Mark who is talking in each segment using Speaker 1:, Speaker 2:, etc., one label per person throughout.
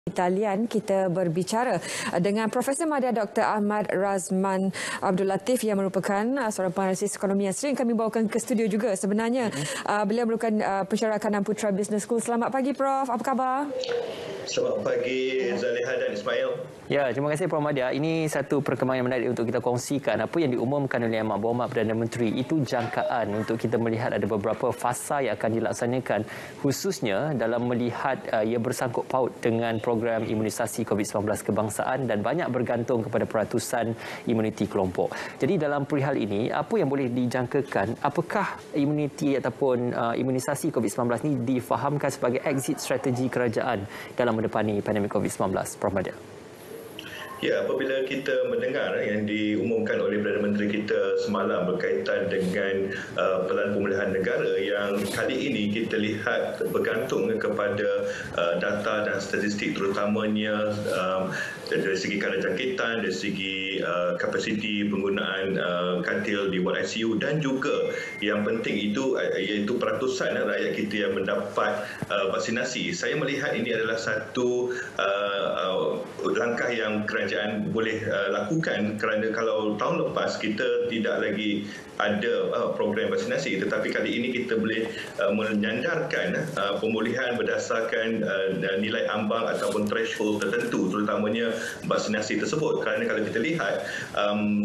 Speaker 1: Talian kita berbicara dengan Profesor Madya Dr. Ahmad Razman Abdul Latif yang merupakan seorang penganalisis ekonomi yang sering kami bawakan ke studio juga sebenarnya. Beliau merupakan pensyarah Kanan Putra Business School. Selamat pagi Prof, apa khabar?
Speaker 2: Selamat pagi Zaliha dan Ismail.
Speaker 3: Ya, terima kasih Prof. Madya. Ini satu perkembangan yang menarik untuk kita kongsikan. Apa yang diumumkan oleh Amat Berhormat Perdana Menteri itu jangkaan untuk kita melihat ada beberapa fasa yang akan dilaksanakan, khususnya dalam melihat ia bersangkut paut dengan program imunisasi COVID-19 kebangsaan dan banyak bergantung kepada peratusan imuniti kelompok. Jadi dalam perihal ini, apa yang boleh dijangkakan? Apakah imuniti ataupun imunisasi COVID-19 ini difahamkan sebagai exit strategi kerajaan dalam menepani pandemik COVID-19, Prof. Madya?
Speaker 2: Ya, apabila kita mendengar yang diumumkan oleh Perdana Menteri kita semalam berkaitan dengan pelan pemulihan negara yang kali ini kita lihat bergantung kepada data dan statistik terutamanya dari segi kadar jangkitan, dari segi kapasiti penggunaan katil di ward ICU dan juga yang penting itu iaitu peratusan rakyat kita yang mendapat vaksinasi. Saya melihat ini adalah satu langkah yang kerajaan boleh lakukan kerana kalau tahun lepas kita tidak lagi ada program vaksinasi, tetapi kali ini kita boleh menyandarkan pemulihan berdasarkan nilai ambang ataupun threshold tertentu, terutamanya vaksinasi tersebut. Kerana kalau kita lihat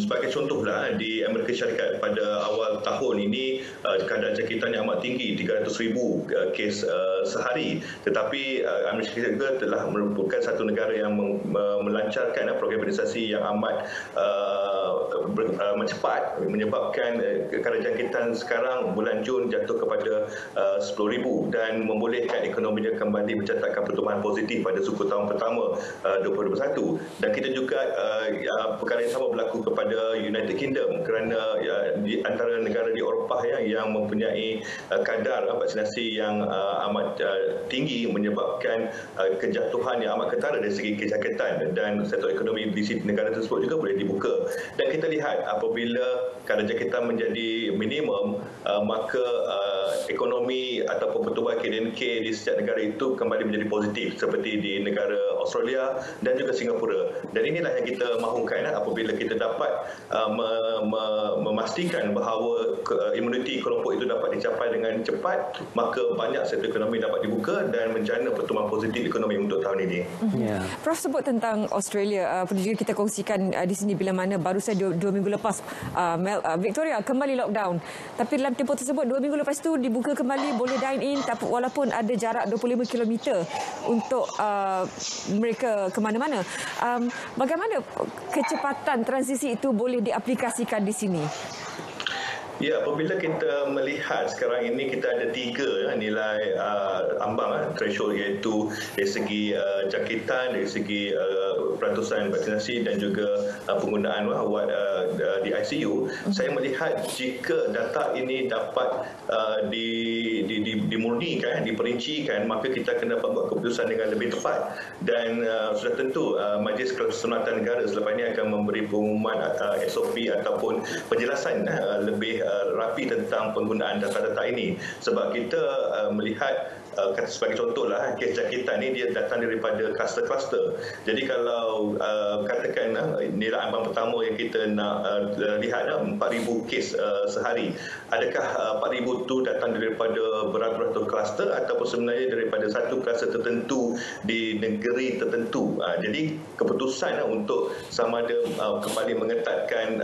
Speaker 2: sebagai contohlah di Amerika Syarikat pada awal tahun ini kadar jangkitannya amat tinggi, 300,000 kes sehari, tetapi Amerika Syarikat telah merupakan satu negara yang melancarkan program imunisasi yang amat cepat, menyebabkan kadar jangkitan sekarang bulan Jun jatuh kepada 10,000 dan membolehkan ekonominya kembali mencatatkan pertumbuhan positif pada suku tahun pertama 2021. Dan kita juga perkara yang sama berlaku kepada United Kingdom kerana di antara negara di Eropah yang mempunyai kadar vaksinasi yang amat tinggi menyebabkan kejatuhan yang amat ketara dari segi kejangkitan, dan sektor ekonomi di negara tersebut juga boleh dibuka. Dan kita lihat apabila kadar jangkitan menjadi minimum, maka ekonomi ataupun pertumbuhan KDNK di setiap negara itu kembali menjadi positif seperti di negara Australia dan juga Singapura. Dan inilah yang kita mahukan apabila kita dapat memastikan bahawa imuniti kelompok itu dapat dicapai dengan cepat, maka banyak sektor ekonomi dapat dibuka dan menjana pertumbuhan positif ekonomi untuk tahun ini.
Speaker 1: Yeah. Prof sebut tentang Australia, perlu juga kita kongsikan di sini bila mana baru saja 2 minggu lepas Victoria kembali lockdown. Tapi dalam tempoh tersebut 2 minggu lepas itu dibuka kembali, boleh dine in walaupun ada jarak 25 km untuk mereka ke mana-mana. Bagaimana kecepatan transisi itu boleh diaplikasikan di sini?
Speaker 2: Ya, apabila kita melihat sekarang ini kita ada 3 nilai ambang threshold, iaitu dari segi jangkitan, dari segi peratusan vaksinasi dan juga penggunaan wad di ICU. Saya melihat jika data ini dapat dimurnikan, diperincikan, maka kita akan dapat buat keputusan dengan lebih tepat. Dan sudah tentu Majlis Keselamatan Negara selepas ini akan memberi pengumuman SOP ataupun penjelasan lebih rapi tentang penggunaan data-data ini, sebab kita melihat sebagai contohlah kes jangkitan ini dia datang daripada kluster-kluster. Jadi kalau katakan nilai ambang pertama yang kita nak lihat 4,000 kes sehari, adakah 4,000 itu datang daripada beratus-ratus kluster ataupun sebenarnya daripada satu kluster tertentu di negeri tertentu. Jadi keputusan untuk sama ada kembali mengetatkan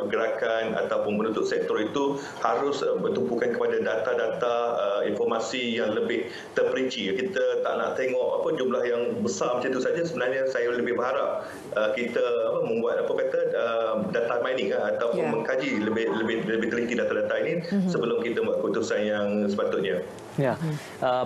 Speaker 2: pergerakan ataupun menutup sektor itu harus bertumpukan kepada data-data informasi yang lebih terperinci. Kita tak nak tengok jumlah yang besar macam itu saja. Sebenarnya saya lebih berharap kita membuat data mining ataupun mengkaji lebih teliti data-data ini sebelum kita buat keputusan yang sepatutnya.
Speaker 3: Ya,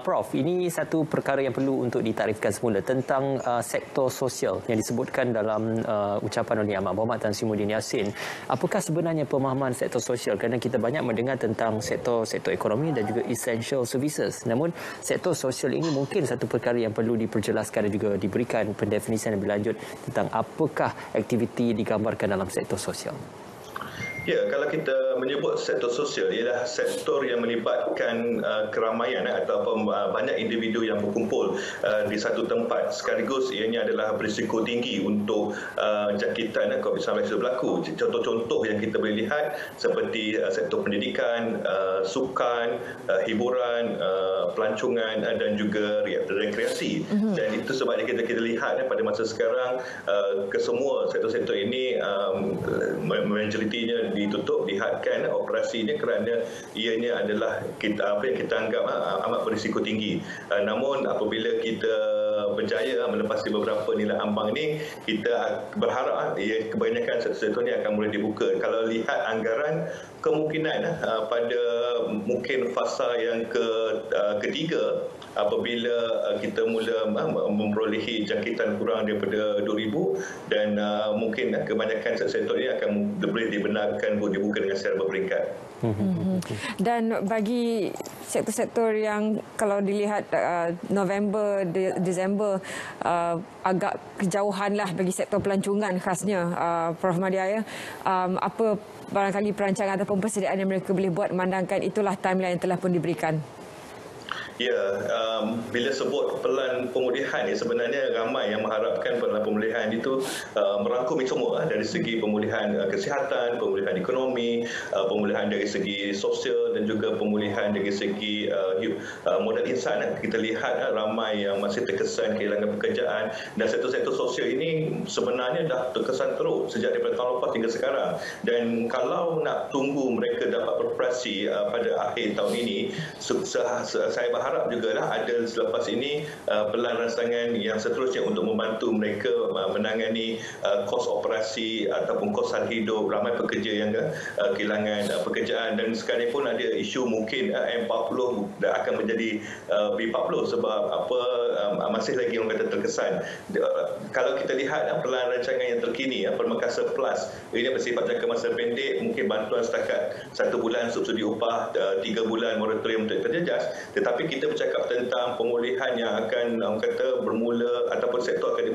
Speaker 3: Prof, ini satu perkara yang perlu untuk ditarifkan semula tentang sektor sosial yang disebutkan dalam ucapan oleh Amat Berhormat Tan Sri Muhyiddin Yassin. Apakah sebenarnya pemahaman sektor sosial? Kerana kita banyak mendengar tentang sektor ekonomi dan juga essential services. Namun sektor sosial ini mungkin satu perkara yang perlu diperjelaskan dan juga diberikan pendefinisian lebih lanjut tentang apakah aktiviti digambarkan dalam sektor sosial.
Speaker 2: Ya, kalau kita menyebut sektor sosial ialah sektor yang melibatkan keramaian ataupun banyak individu yang berkumpul di satu tempat sekaligus. Ianya adalah berisiko tinggi untuk jangkitan COVID-19 itu berlaku. Contoh-contoh yang kita boleh lihat seperti sektor pendidikan, sukan, hiburan, pelancongan dan juga rekreasi. Dan itu sebabnya kita lihat pada masa sekarang kesemua sektor-sektor ini majoritinya ditutup, dihadkan operasinya kerana ianya adalah apa yang kita anggap amat berisiko tinggi. Namun apabila kita berjaya melepasi beberapa nilai ambang ini, kita berharap kebanyakan sektor-sektor ini akan mula dibuka. Kalau lihat anggaran, kemungkinan pada mungkin fasa yang ketiga apabila kita mula memperolehi jangkitan kurang daripada 2,000 dan mungkin kebanyakan sektor ini akan boleh dibenarkan dibuka dengan secara berperingkat.
Speaker 1: Dan bagi sektor-sektor yang kalau dilihat November, Disember agak kejauhan lah bagi sektor pelancongan khasnya, Prof. Madia, apa barangkali perancangan ataupun persediaan yang mereka boleh buat memandangkan itulah timeline yang telah pun diberikan?
Speaker 2: Ya, bila sebut pelan pemulihan ni sebenarnya ramai yang mengharapkan pelan pemulihan itu merangkumi semua dari segi pemulihan kesihatan, pemulihan ekonomi, pemulihan dari segi sosial dan juga pemulihan dari segi modal insan. Kita lihat ramai yang masih terkesan kehilangan pekerjaan dan sektor-sektor sosial ini sebenarnya dah terkesan teruk sejak daripada tahun lepas hingga sekarang. Dan kalau nak tunggu mereka dapat beroperasi pada akhir tahun ini, saya berharap jugalah ada selepas ini pelan rancangan yang seterusnya untuk membantu mereka menangani kos operasi ataupun kos sara hidup ramai pekerja yang kehilangan pekerjaan. Dan sekarang pun ada isu mungkin M40 akan menjadi B40 sebab masih lagi orang kata terkesan. Kalau kita lihat pelan rancangan yang terkini Permekasa Plus ini bersifat jangka masa pendek, mungkin bantuan setakat 1 bulan subsidi upah, 3 bulan moratorium untuk terjejas, tetapi kita bercakap tentang pemulihan yang akan kata bermula ataupun sektor akan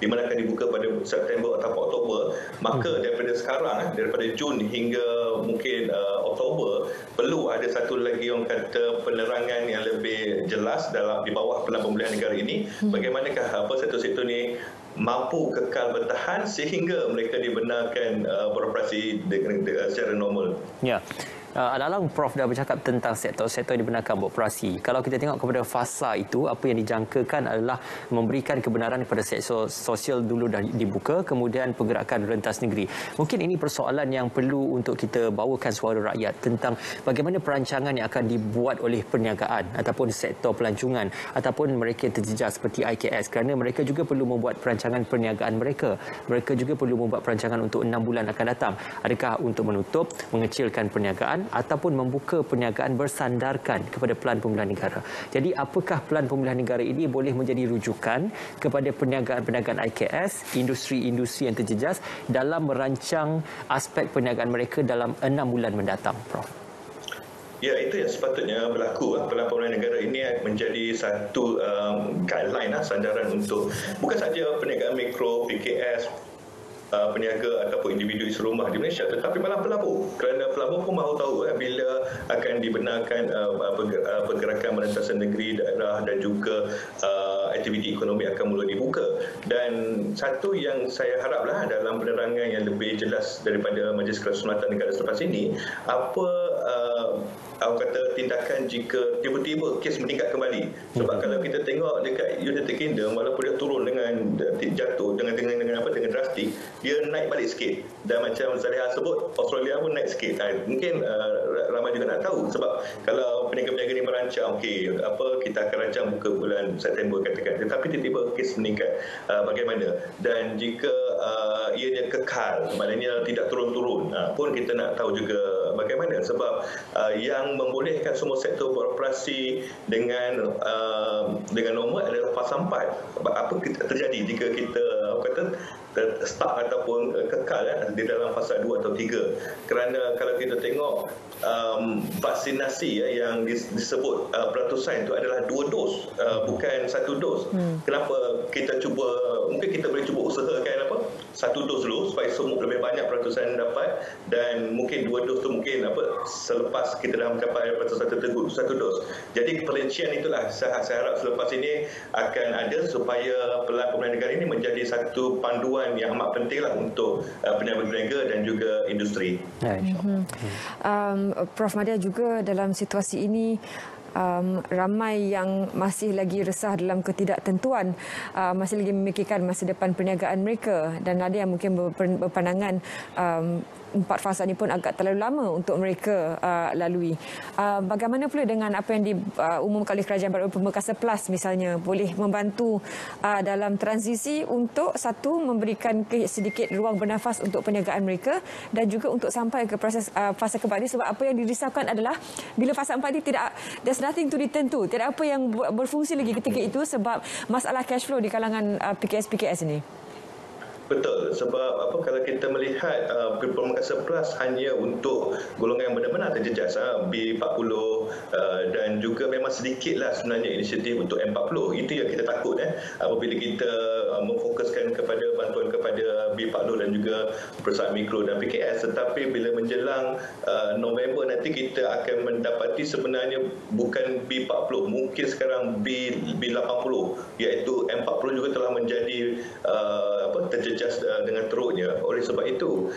Speaker 2: di mana akan dibuka pada September atau Oktober. Maka daripada sekarang, daripada Jun hingga mungkin Oktober, perlu ada satu lagi orang kata penerangan yang lebih jelas di bawah pelan pemulihan negara ini. Bagaimanakah sektor-sektor ini mampu kekal bertahan sehingga mereka dibenarkan beroperasi secara normal.
Speaker 3: Ya. Alang Prof dah bercakap tentang sektor-sektor yang dibenarkan beroperasi. Kalau kita tengok kepada fasa itu, apa yang dijangkakan adalah memberikan kebenaran kepada sektor sosial dulu dah dibuka, kemudian pergerakan rentas negeri. Mungkin ini persoalan yang perlu untuk kita bawakan suara rakyat tentang bagaimana perancangan yang akan dibuat oleh perniagaan ataupun sektor pelancongan ataupun mereka yang terjejas seperti IKS, kerana mereka juga perlu membuat perancangan perniagaan mereka. Mereka juga perlu membuat perancangan untuk 6 bulan akan datang. Adakah untuk menutup, mengecilkan perniagaan ataupun membuka perniagaan bersandarkan kepada pelan pemulihan negara. Jadi apakah pelan pemulihan negara ini boleh menjadi rujukan kepada perniagaan-perniagaan IKS, industri-industri yang terjejas dalam merancang aspek perniagaan mereka dalam 6 bulan mendatang, Prof?
Speaker 2: Ya, itu yang sepatutnya berlaku. Pelan pemulihan negara ini menjadi satu guideline, sandaran untuk bukan saja perniagaan mikro, PKS, peniaga ataupun individu isi rumah di Malaysia, tetapi malah pelabur, kerana pelabur pun mahu tahu bila akan dibenarkan pergerakan merentasan negeri, daerah dan juga aktiviti ekonomi akan mula dibuka. Dan satu yang saya haraplah dalam penerangan yang lebih jelas daripada Majlis Keselamatan Negara selepas ini, kata tindakan jika tiba-tiba kes meningkat kembali. Sebab kalau kita tengok dekat United Kingdom, walaupun dia turun dengan jatuh dengan drastik, dia naik balik sikit. Dan macam Zaliha sebut, Australia pun naik sikit. Mungkin ramai juga nak tahu sebab kalau peniaga-peniaga ni merancang kita akan rancang buka bulan September katakan, tetapi tiba-tiba kes meningkat, bagaimana? Dan jika ianya kekal, maknanya tidak turun-turun, pun kita nak tahu juga bagaimana, sebab yang membolehkan semua sektor beroperasi dengan normal adalah fasa 4. Apa terjadi jika kita stuck ataupun kekal di dalam fasa 2 atau 3? Kerana kalau kita tengok vaksinasi yang disebut peratusan itu adalah 2 dos, bukan 1 dos. Kenapa kita cuba, mungkin kita boleh cuba usahakan satu dos dulu supaya semua lebih banyak peratusan dapat, dan mungkin 2 dos tu mungkin selepas kita dah mencapai peratusan tertentu 1 dos. Jadi perincian itulah saya harap selepas ini akan ada supaya pelan pemerintah negara ini menjadi satu panduan yang amat penting lah untuk peniaga berniaga dan juga industri.
Speaker 3: Ya,
Speaker 1: Prof Madya, juga dalam situasi ini ramai yang masih lagi resah dalam ketidaktentuan, masih lagi memikirkan masa depan perniagaan mereka, dan ada yang mungkin berpandangan 4 fasa ini pun agak terlalu lama untuk mereka lalui. Bagaimana pula dengan apa yang diumumkan oleh Kerajaan Baru Pemekasan Plus misalnya, boleh membantu dalam transisi untuk satu, memberikan sedikit ruang bernafas untuk perniagaan mereka, dan juga untuk sampai ke proses fasa keempat ini, sebab apa yang dirisaukan adalah bila fasa 4 ini there's nothing to ditentu, tidak apa yang berfungsi lagi ketika itu sebab masalah cash flow di kalangan PKS ini.
Speaker 2: Betul, sebab kalau kita melihat Pemekasan Plus hanya untuk golongan yang benar-benar terjejas, B40, dan juga memang sedikitlah sebenarnya inisiatif untuk M40. Itu yang kita takut apabila kita memfokuskan kepada bantuan kepada B40 dan juga perusahaan mikro dan PKS. Tetapi bila menjelang November nanti, kita akan mendapati sebenarnya bukan B40, mungkin sekarang B80, iaitu M40 juga telah menjadi terjejas dengan teruknya. Oleh sebab itu,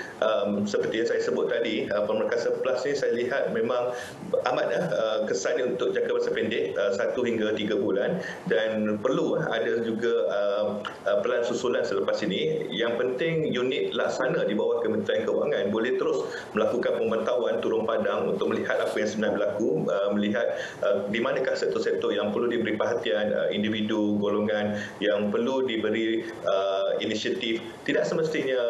Speaker 2: seperti yang saya sebut tadi, Pemekasan Plus ni saya lihat memang amat kesannya untuk jangka masa pendek, 1 hingga 3 bulan, dan perlu ada juga pelan susulan selepas ini. Yang penting unit laksana di bawah Kementerian Kewangan boleh terus melakukan pemantauan turun padang untuk melihat apa yang sebenarnya berlaku, melihat di manakah sektor-sektor yang perlu diberi perhatian, individu, golongan yang perlu diberi inisiatif. Tidak semestinya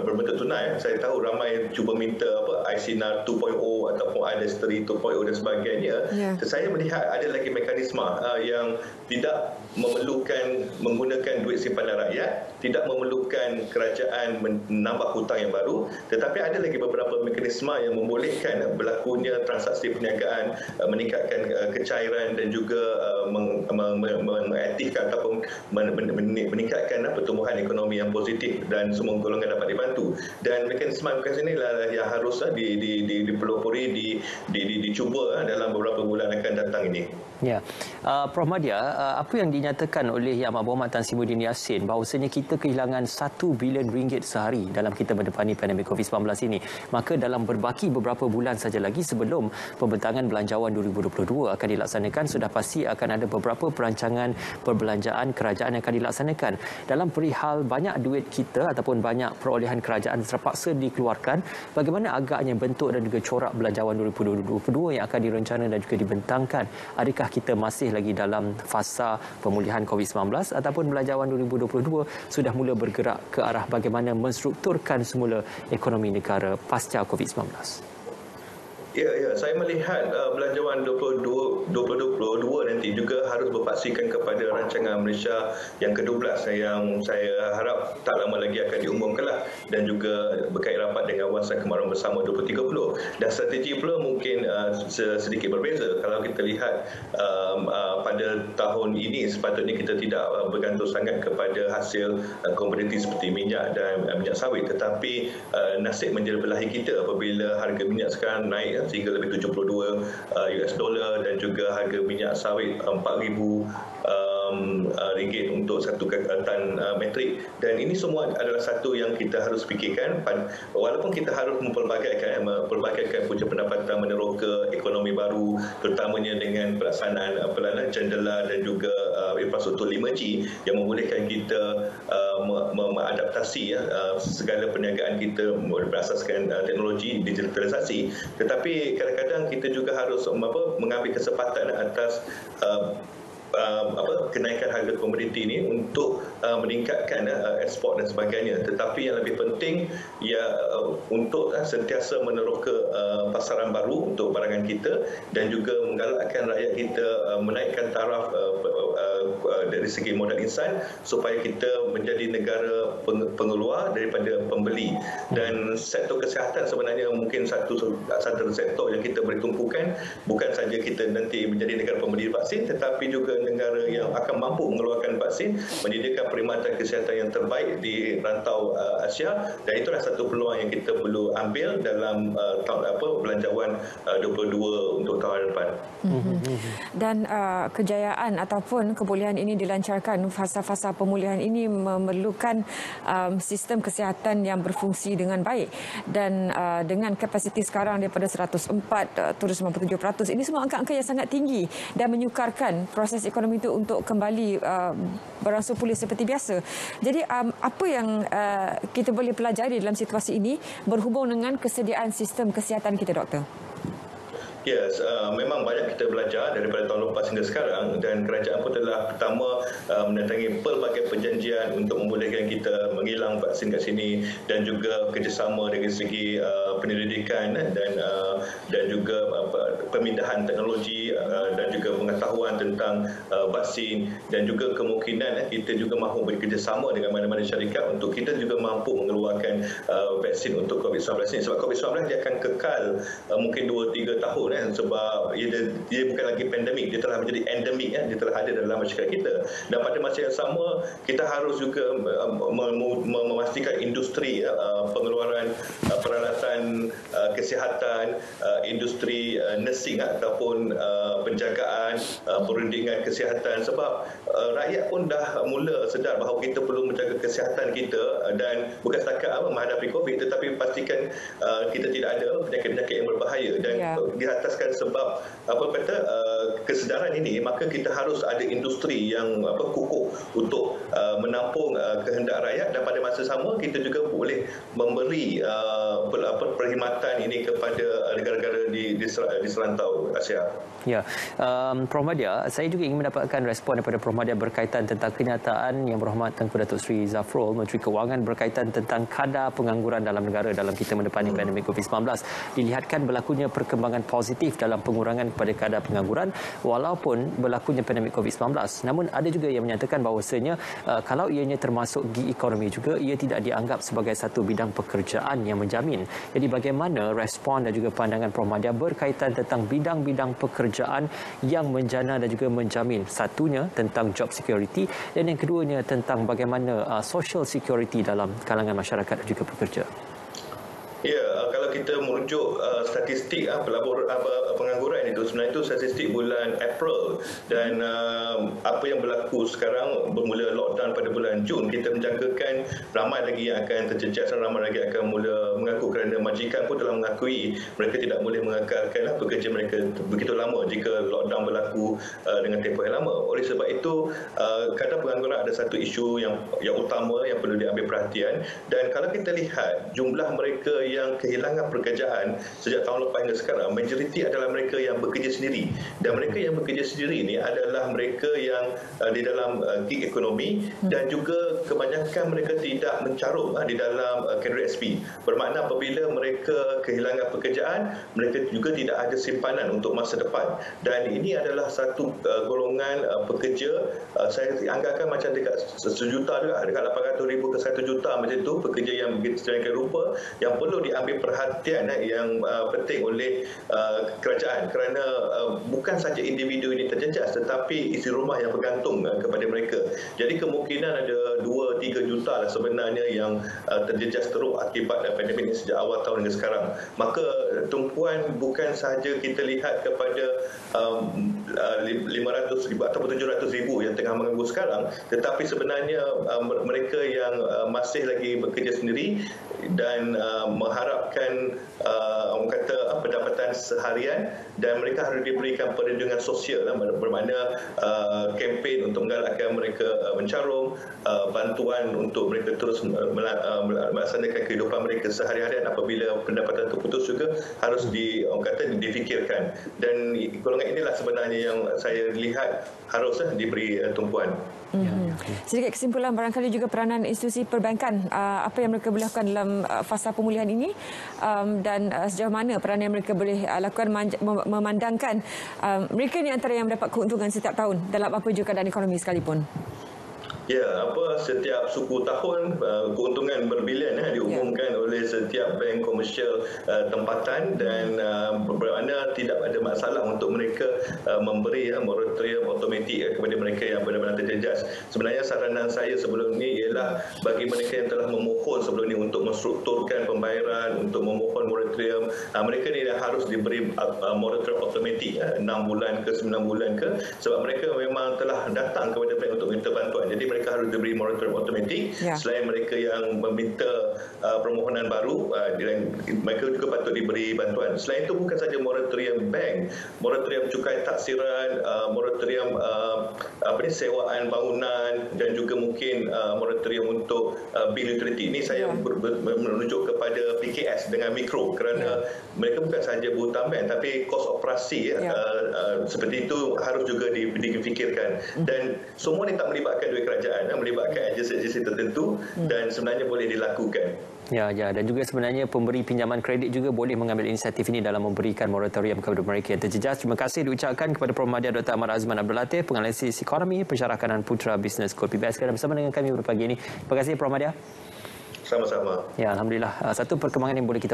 Speaker 2: berbentuk tunai. Saya tahu ramai cuba minta ICNAR 2.0 ataupun iDestry 2.0 dan sebagainya. Saya melihat ada lagi mekanisme yang tidak memerlukan menggunakan duit simpanan rakyat, tidak memerlukan kerajaan menambah hutang yang baru, tetapi ada lagi beberapa mekanisme yang membolehkan berlakunya transaksi perniagaan, meningkatkan kecairan dan juga mengaktifkan ataupun meningkatkan pertumbuhan ekonomi yang positif, dan semua golongan dapat dibantu. Dan mekanisme inilah yang harus dipelopori, dicuba dalam beberapa bulan akan datang ini.
Speaker 3: Ya, Prof Madya, apa yang dinyatakan oleh Yang Amat Berhormat Tan Sri Muhyiddin Yassin bahawasanya kita kehilangan 1 bilion ringgit sehari dalam kita mendepani pandemik COVID-19 ini. Maka dalam berbaki beberapa bulan saja lagi sebelum pembentangan belanjawan 2022 akan dilaksanakan, sudah pasti akan ada beberapa perancangan perbelanjaan kerajaan yang akan dilaksanakan. Dalam perihal banyak duit kita ataupun banyak perolehan kerajaan terpaksa dikeluarkan, bagaimana agaknya bentuk dan juga corak belanjawan 2022 yang akan direncana dan juga dibentangkan? Adakah kita masih lagi dalam fasa pemulihan COVID-19 ataupun belanjawan 2022 sudah mula bergerak ke arah bagaimana menstrukturkan semula ekonomi negara pasca COVID-19?
Speaker 2: Ya, saya melihat belanjawan 2022 nanti juga harus berpaksikan kepada rancangan Malaysia yang ke-12 yang saya harap tak lama lagi akan diumumkanlah, dan juga berkait rapat dengan Awasan Kemajuan Bersama 2030. Dan strategi pula mungkin sedikit berbeza. Kalau kita lihat pada tahun ini sepatutnya kita tidak bergantung sangat kepada hasil komoditi seperti minyak dan minyak sawit, tetapi nasib menjelahi kita apabila harga minyak sekarang naik sehingga lebih 72 US dollar, dan juga harga minyak sawit 4,000 ringgit untuk satu tan metrik. Dan ini semua adalah satu yang kita harus fikirkan, walaupun kita harus mempelbagaikan punca pendapatan meneroka ekonomi baru, terutamanya dengan pelaksanaan pelayanan jendela dan juga infrastruktur 5G yang membolehkan kita mengadaptasi segala perniagaan kita berasaskan teknologi digitalisasi. Tetapi kadang-kadang kita juga harus mengambil kesempatan atas kenaikan harga komoditi ini untuk meningkatkan ekspor dan sebagainya. Tetapi yang lebih penting untuk sentiasa meneroka pasaran baru untuk barangan kita, dan juga menggalakkan rakyat kita menaikkan taraf dari segi modal insan supaya kita menjadi negara pengeluar daripada pembeli. Dan sektor kesihatan sebenarnya mungkin satu sektor yang kita boleh tumpukan, bukan saja kita nanti menjadi negara pembeli vaksin, tetapi juga negara yang akan mampu mengeluarkan vaksin, menyediakan perkhidmatan kesihatan yang terbaik di rantau Asia, dan itulah satu peluang yang kita perlu ambil dalam belanjawan 22 untuk tahun depan.
Speaker 1: Dan kejayaan ataupun kebolehan ini dilancarkan, fasa-fasa pemulihan ini memerlukan sistem kesihatan yang berfungsi dengan baik, dan dengan kapasiti sekarang daripada 104 turun 97%, ini semua angka-angka yang sangat tinggi dan menyukarkan proses ekonomi itu untuk kembali berangsur pulih seperti biasa. Jadi apa yang kita boleh pelajari dalam situasi ini berhubung dengan kesediaan sistem kesihatan kita, Doktor?
Speaker 2: Yes, memang banyak kita belajar daripada tahun lepas hingga sekarang, dan kerajaan pun telah pertama menandatangi pelbagai perjanjian untuk membolehkan kita mengilang vaksin kat sini, dan juga kerjasama dari segi penyelidikan dan juga pemindahan teknologi dan juga pengetahuan tentang vaksin, dan juga kemungkinan kita juga mahu bekerjasama dengan mana-mana syarikat untuk kita juga mampu mengeluarkan vaksin untuk COVID-19 ini. Sebab COVID-19 dia akan kekal mungkin 2-3 tahun, sebab dia bukan lagi pandemik, dia telah menjadi endemik, dia telah ada dalam masyarakat kita. Dan pada masa yang sama, kita harus juga memastikan industri pengeluaran peralatan kesihatan, industri nursing ataupun penjagaan, perundingan kesihatan, sebab rakyat pun dah mula sedar bahawa kita perlu menjaga kesihatan kita, dan bukan setakat menghadapi COVID, tetapi pastikan kita tidak ada penyakit-penyakit yang berbahaya. Dan ataskan sebab kesedaran ini, maka kita harus ada industri yang kukuh untuk menampung kehendak rakyat, dan pada masa sama kita juga boleh memberi perkhidmatan ini kepada negara-negara di serantau Asia.
Speaker 3: Ya, Prof. Madya, saya juga ingin mendapatkan respon daripada Prof. Madya berkaitan tentang kenyataan Yang Berhormat Tengku Datuk Seri Zafrul, Menteri Kewangan, berkaitan tentang kadar pengangguran dalam negara dalam kita mendepani pandemik COVID-19. Dilihatkan berlakunya perkembangan positif dalam pengurangan kepada kadar pengangguran walaupun berlakunya pandemik COVID-19. Namun ada juga yang menyatakan bahawasanya kalau ianya termasuk gig ekonomi juga, ia tidak dianggap sebagai satu bidang pekerjaan yang menjamin. Jadi bagaimana respon dan juga pandangan Prof. Madya berkaitan tentang bidang-bidang pekerjaan yang menjana dan juga menjamin? Satunya tentang job security, dan yang keduanya tentang bagaimana social security dalam kalangan masyarakat dan juga pekerja.
Speaker 2: Ya, kalau kita merujuk statistik pengangguran itu, sebenarnya itu statistik bulan April, dan apa yang berlaku sekarang bermula lockdown pada bulan Jun, kita menjangkakan ramai lagi yang akan terjejas, ramai lagi akan mula mengaku, kerana majikan pun telah mengakui mereka tidak boleh mengekalkan pekerja mereka begitu lama jika lockdown berlaku dengan tempoh yang lama. Oleh sebab itu, kadar pengangguran ada satu isu yang utama yang perlu diambil perhatian, dan kalau kita lihat jumlah mereka yang kehilangan pekerjaan sejak tahun lepas hingga sekarang, majoriti adalah mereka yang bekerja sendiri, dan mereka yang bekerja sendiri ini adalah mereka yang di dalam gig ekonomi, dan juga kebanyakan mereka tidak mencarum di dalam kategori SP. Bermakna apabila mereka kehilangan pekerjaan, mereka juga tidak ada simpanan untuk masa depan, dan ini adalah satu golongan pekerja, saya anggarkan macam dekat 1 juta juga, dekat 800,000 ke 1 juta macam itu, pekerja yang sedemikian rupa yang perlu diambil perhatian yang penting oleh kerajaan, kerana bukan saja individu ini terjejas, tetapi isi rumah yang bergantung kepada mereka. Jadi kemungkinan ada 2-3 juta lah sebenarnya yang terjejas teruk akibat pandemik ini sejak awal tahun hingga sekarang. Maka tumpuan bukan sahaja kita lihat kepada 500,000 ataupun 700,000 yang tengah menganggur sekarang, tetapi sebenarnya mereka yang masih lagi bekerja sendiri dan mengharapkan pendapatan seharian, dan mereka harus diberikan perlindungan sosial, bermakna kempen untuk menggalakkan mereka mencarum, bantuan untuk mereka terus melaksanakan kehidupan mereka sehari-harian apabila pendapatan terputus juga harus difikirkan. Dan golongan inilah sebenarnya yang saya lihat haruslah diberi tumpuan.
Speaker 1: Sedikit kesimpulan, barangkali juga peranan institusi perbankan, apa yang mereka boleh lakukan dalam fasa pemulihan ini, dan sejauh mana peranan yang mereka boleh lakukan memandangkan mereka ni antara yang mendapat keuntungan setiap tahun dalam apa juga keadaan ekonomi sekalipun.
Speaker 2: Ya, setiap suku tahun keuntungan berbilion diumumkan oleh setiap bank komersial tempatan, dan bermakna tidak ada masalah untuk mereka memberi moratorium automatik kepada mereka yang benar-benar terjejas. Sebenarnya saranan saya sebelum ini ialah bagi mereka yang telah memohon sebelum ini untuk menstrukturkan pembayaran, untuk memohon moratorium, mereka ni harus diberi moratorium automatik 6 bulan ke 9 bulan ke, sebab mereka memang telah datang kepada bank untuk minta bantuan. Jadi mereka harus diberi moratorium automatik. Selain mereka yang meminta permohonan baru, mereka juga patut diberi bantuan. Selain itu, bukan saja moratorium bank, moratorium cukai taksiran, moratorium sewaan bangunan, dan juga mungkin moratorium untuk bil utility. Ini saya menunjuk kepada PKS dengan mikro, kerana mereka bukan saja berhutang bank, tapi kos operasi seperti itu harus juga difikirkan. Dan semua ini tak melibatkan duit kerajaan, melibatkan agensi-agensi tertentu, dan sebenarnya boleh dilakukan.
Speaker 3: Ya, dan juga sebenarnya pemberi pinjaman kredit juga boleh mengambil inisiatif ini dalam memberikan moratorium kepada mereka yang terjejas. Terima kasih diucapkan kepada Prof. Mahdia Dr. Ahmad Azman Abdul Latif, penganalisis ekonomi, pensyarakanan Putra Business School PBS, kerana bersama dengan kami pada pagi ini. Terima kasih Prof. Mahdia.
Speaker 2: Sama-sama.
Speaker 3: Ya, alhamdulillah. Satu perkembangan yang boleh kita